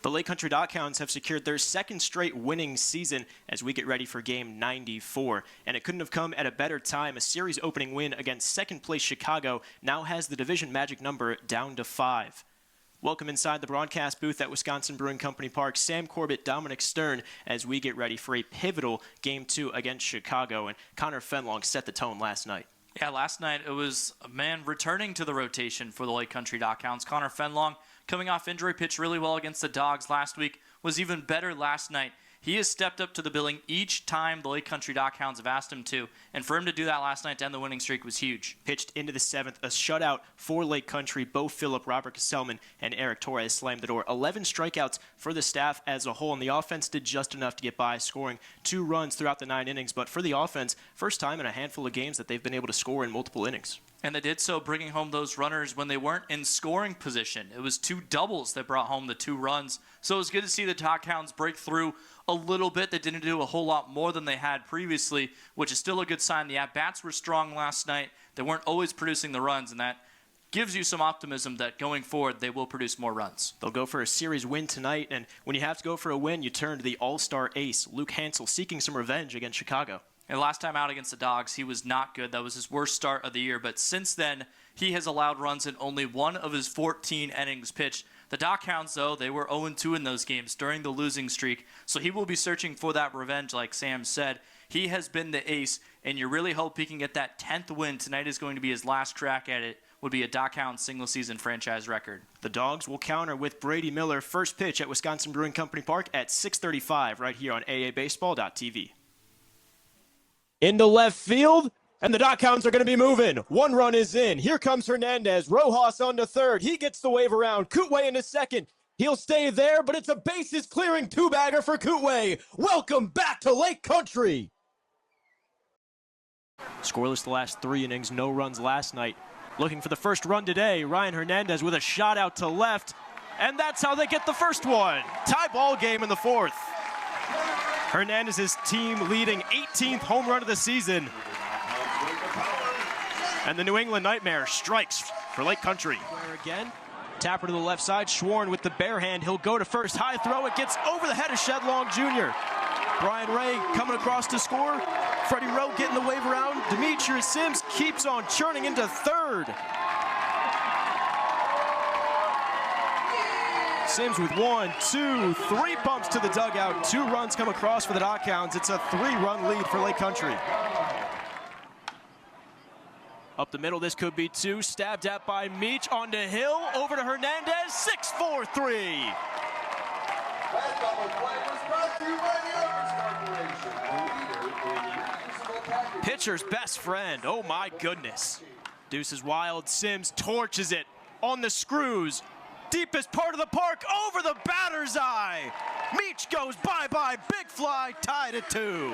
The Lake Country DockHounds have secured their second straight winning season as we get ready for game 94. And it couldn't have come at a better time. A series opening win against second place Chicago now has the division magic number down to 5. Welcome inside the broadcast booth at Wisconsin Brewing Company Park, Sam Corbett, Dominic Stern, as we get ready for a pivotal Game 2 against Chicago. And Connor Fenlong set the tone last night. Yeah, last night it was a man returning to the rotation for the Lake Country DockHounds. Connor Fenlong, coming off injury, pitched really well against the Dogs last week, was even better last night. He has stepped up to the billing each time the Lake Country DockHounds have asked him to, and for him to do that last night to end the winning streak was huge. Pitched into the 7th, a shutout for Lake Country. Bo Phillip, Robert Kesselman, and Eric Torres slammed the door. 11 strikeouts for the staff as a whole, and the offense did just enough to get by, scoring 2 runs throughout the 9 innings. But for the offense, first time in a handful of games that they've been able to score in multiple innings. And they did so bringing home those runners when they weren't in scoring position. It was 2 doubles that brought home the 2 runs. So it was good to see the DockHounds break through a little bit. They didn't do a whole lot more than they had previously, which is still a good sign. The at-bats were strong last night. They weren't always producing the runs, and that gives you some optimism that going forward they will produce more runs. They'll go for a series win tonight, and when you have to go for a win, you turn to the all-star ace, Luke Hansel, seeking some revenge against Chicago. And last time out against the Dogs, he was not good. That was his worst start of the year. But since then, he has allowed runs in only 1 of his 14 innings pitched. The DockHounds, though, they were 0-2 in those games during the losing streak. So he will be searching for that revenge, like Sam said. He has been the ace, and you really hope he can get that 10th win. Tonight is going to be his last crack at it. Would be a DockHounds single-season franchise record. The Dogs will counter with Brady Miller. First pitch at Wisconsin Brewing Company Park at 6:35 right here on AABaseball.tv. Into left field, and the DockHounds are going to be moving. 1 run is in. Here comes Hernandez. Rojas on to third. He gets the wave around. Kootway into second. He'll stay there, but it's a bases-clearing 2-bagger for Kootway. Welcome back to Lake Country. Scoreless the last 3 innings. No runs last night. Looking for the first run today. Ryan Hernandez with a shot out to left, and that's how they get the first one. Tie ball game in the 4th. Hernandez's team leading 18th home run of the season. And the New England Nightmare strikes for Lake Country. Again, tapper to the left side. Schwarn with the bare hand. He'll go to first. High throw. It gets over the head of Shedlong Jr. Brian Ray coming across to score. Freddie Rowe getting the wave around. Demetrius Sims keeps on churning into third. Sims with 1, 2, 3 bumps to the dugout. 2 runs come across for the DockHounds. It's a 3-run lead for Lake Country. Up the middle, this could be 2. Stabbed at by Meach. On to Hill. Over to Hernandez. 6-4-3. Pitcher's best friend. Oh, my goodness. Deuce is wild. Sims torches it on the screws. Deepest part of the park, over the batter's eye. Meach goes bye-bye, big fly, tied at 2.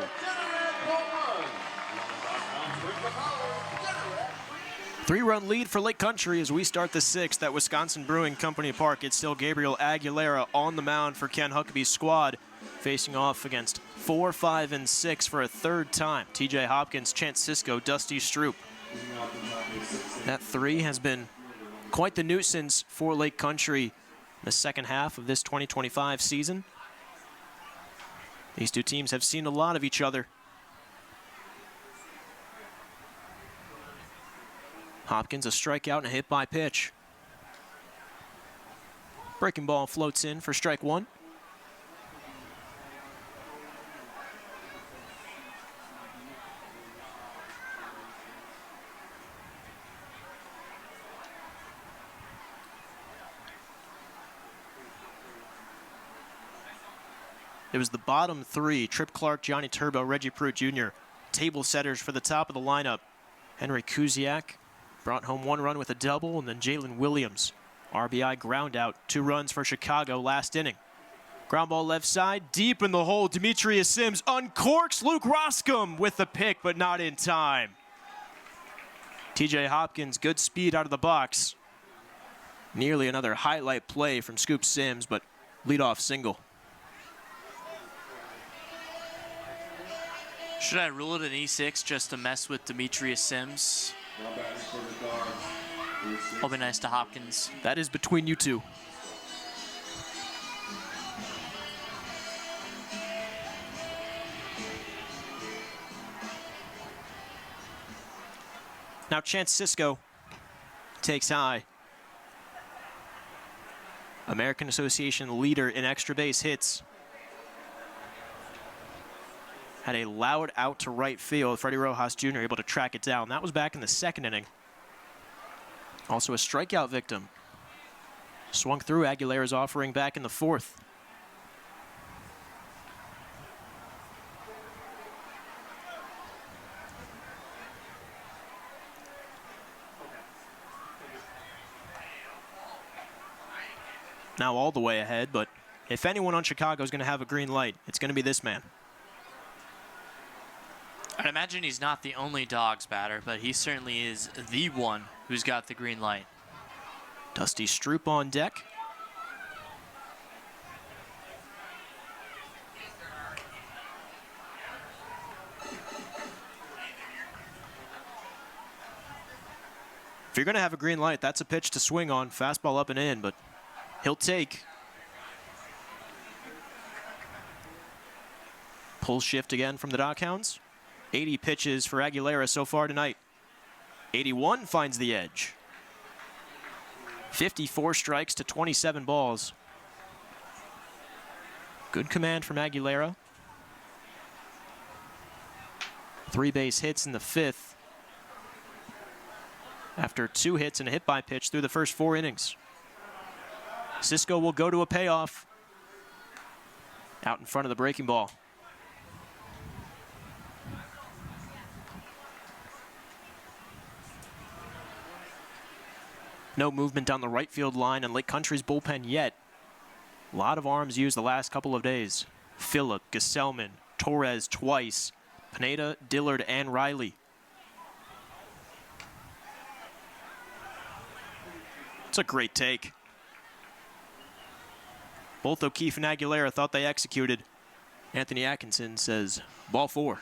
Three-run lead for Lake Country as we start the 6th at Wisconsin Brewing Company Park. It's still Gabriel Aguilera on the mound for Ken Huckabee's squad, facing off against 4, 5, and 6 for a 3rd time. TJ Hopkins, Chance Cisco, Dusty Stroop. That 3 has been quite the nuisance for Lake Country in the second half of this 2025 season. These 2 teams have seen a lot of each other. Hopkins, a strikeout and a hit by pitch. Breaking ball floats in for strike 1. It was the bottom 3, Trip Clark, Johnny Turbo, Reggie Pruitt Jr., table setters for the top of the lineup. Henry Kuziak brought home 1 run with a double, and then Jalen Williams, RBI ground out, 2 runs for Chicago last inning. Ground ball left side, deep in the hole, Demetrius Sims uncorks Luke Roscom with the pick, but not in time. TJ Hopkins, good speed out of the box. Nearly another highlight play from Scoop Sims, but leadoff single. Should I rule it an E6 just to mess with Demetrius Sims? Will be nice to Hopkins. That is between you 2. Now Chance Cisco takes high. American Association leader in extra base hits. Had a loud out to right field. Freddie Rojas Jr. able to track it down. That was back in the second inning. Also a strikeout victim. Swung through Aguilera's offering back in the fourth. Now all the way ahead, but if anyone on Chicago is going to have a green light, it's going to be this man. I'd imagine he's not the only Dogs batter, but he certainly is the one who's got the green light. Dusty Stroop on deck. If you're going to have a green light, that's a pitch to swing on. Fastball up and in, but he'll take. Pull shift again from the DockHounds. 80 pitches for Aguilera so far tonight. 81 finds the edge. 54 strikes to 27 balls. Good command from Aguilera. 3 base hits in the fifth, after 2 hits and a hit by pitch through the first 4 innings. Cisco will go to a payoff. Out in front of the breaking ball. No movement down the right field line in Lake Country's bullpen yet. A lot of arms used the last couple of days. Phillip, Gesellman, Torres twice, Pineda, Dillard, and Riley. It's a great take. Both O'Keefe and Aguilera thought they executed. Anthony Atkinson says, ball 4.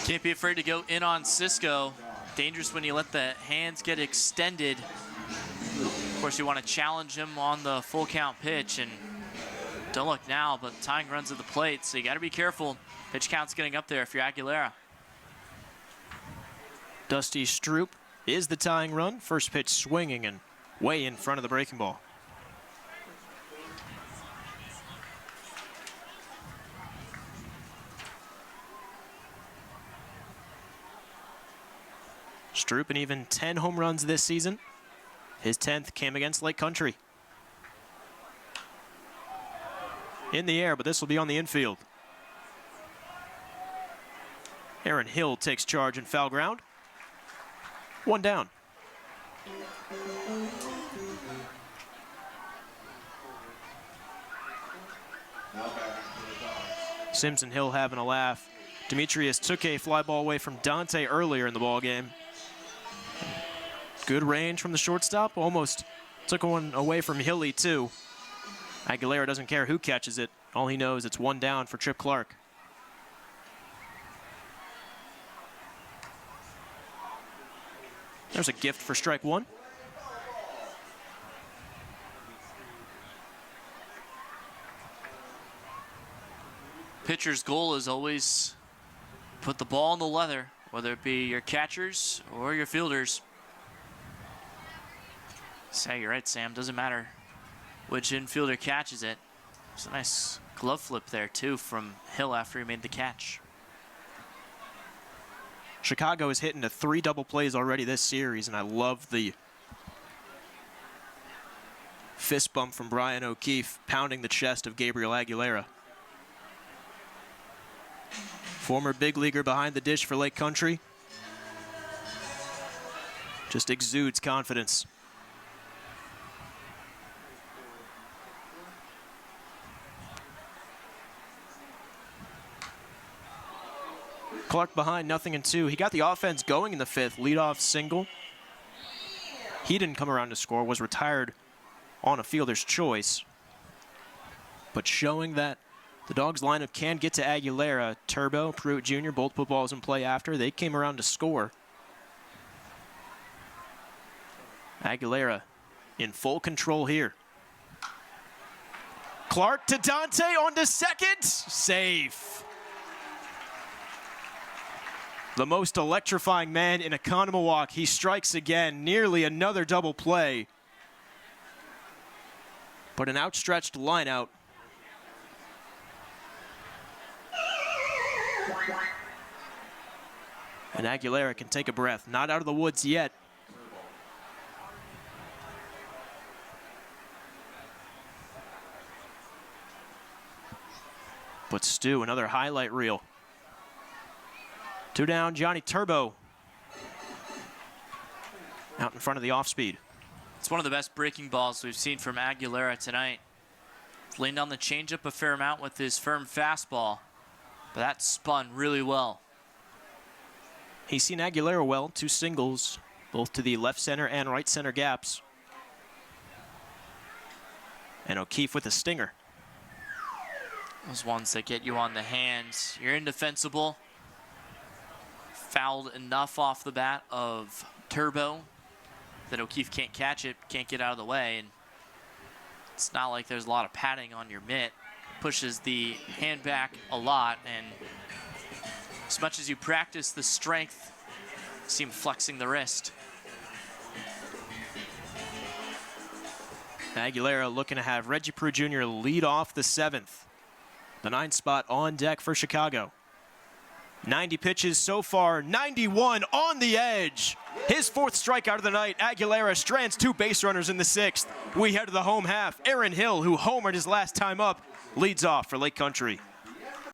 Can't be afraid to go in on Cisco. Dangerous when you let the hands get extended. Of course, you want to challenge him on the full count pitch, and don't look now, but tying runs at the plate, so you got to be careful. Pitch count's getting up there if you're Aguilera. Dusty Stroop is the tying run. First pitch swinging and way in front of the breaking ball. Stroop and even 10 home runs this season. His 10th came against Lake Country. In the air, but this will be on the infield. Aaron Hill takes charge in foul ground. 1 down. Sims and Hill having a laugh. Demetrius took a fly ball away from Dante earlier in the ball game. Good range from the shortstop. Almost took one away from Hilly, too. Aguilera doesn't care who catches it. All he knows, it's 1 down for Trip Clark. There's a gift for strike 1. Pitcher's goal is always put the ball in the leather, whether it be your catchers or your fielders. So you're right, Sam. Doesn't matter which infielder catches it. It's a nice glove flip there, too, from Hill after he made the catch. Chicago is hitting to 3 double plays already this series, and I love the fist bump from Brian O'Keefe pounding the chest of Gabriel Aguilera. Former big leaguer behind the dish for Lake Country. Just exudes confidence. Clark behind, 0-2. He got the offense going in the 5th. Leadoff single. He didn't come around to score, was retired on a fielder's choice. But showing that the Dogs lineup can get to Aguilera. Turbo, Pruitt Jr., both put balls in play after. They came around to score. Aguilera in full control here. Clark to Dante on to second. Safe. The most electrifying man in Economawalk. He strikes again, nearly another double play. But an outstretched line out. And Aguilera can take a breath. Not out of the woods yet. But Stu, another highlight reel. 2 down, Johnny Turbo. Out in front of the off-speed. It's one of the best breaking balls we've seen from Aguilera tonight. He's leaned on the changeup a fair amount with his firm fastball, but that spun really well. He's seen Aguilera well, 2 singles, both to the left center and right center gaps. And O'Keefe with a stinger. Those ones that get you on the hands. You're indefensible. Fouled enough off the bat of Turbo that O'Keefe can't catch it, can't get out of the way. And it's not like there's a lot of padding on your mitt. Pushes the hand back a lot, and as much as you practice the strength, you see him flexing the wrist. Aguilera looking to have Reggie Prue Jr. lead off the 7th. The 9th spot on deck for Chicago. 90 pitches so far, 91 on the edge. His 4th strikeout of the night. Aguilera strands 2 base runners in the 6th. We head to the home half. Aaron Hill, who homered his last time up, leads off for Lake Country.